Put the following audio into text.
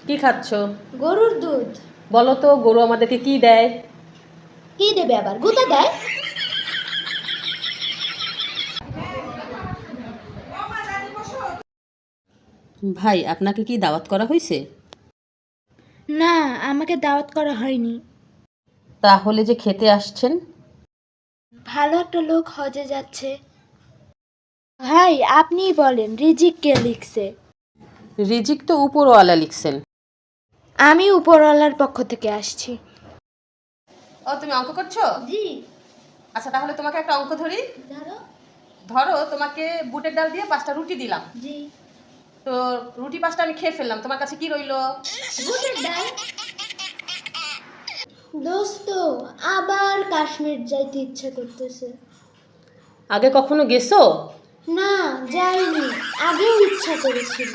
কি খাচ্ছ? গরুর দুধ। বলো তো গরু আমাদেরকে কি দেয়? কি দেবে আবার? গুঁতা দেয়। ভাই, আপনাকে কি দাওয়াত করা হয়েছে? না, আমাকে দাওয়াত করা হয়নি। তাহলে যে খেতে আসছেন? ভালো একটা লোক হজে যাচ্ছে। ভাই, আপনিই বলেন রিজিক কে লিখছে? রিজিক তো উপরওয়ালা লিখছেন। আমি উপরওয়ালার পক্ষ থেকে আসছি। ও, তুমি অঙ্ক করছো? জি। আচ্ছা, তাহলে তোমাকে একটা অঙ্ক ধরি। ধরো। ধরো, তোমাকে বুটের ডাল দিয়ে 5টা রুটি দিলাম। জি। তো রুটি 5টা আমি খেয়ে ফেললাম, তোমার কাছে কি রইলো? বুটের ডাল। দোস্ত, আবার কাশ্মীর যাইতে ইচ্ছে করতেছে। আগে কখনো গেছো? না, যাইনি। আগেও ইচ্ছা করেছিল।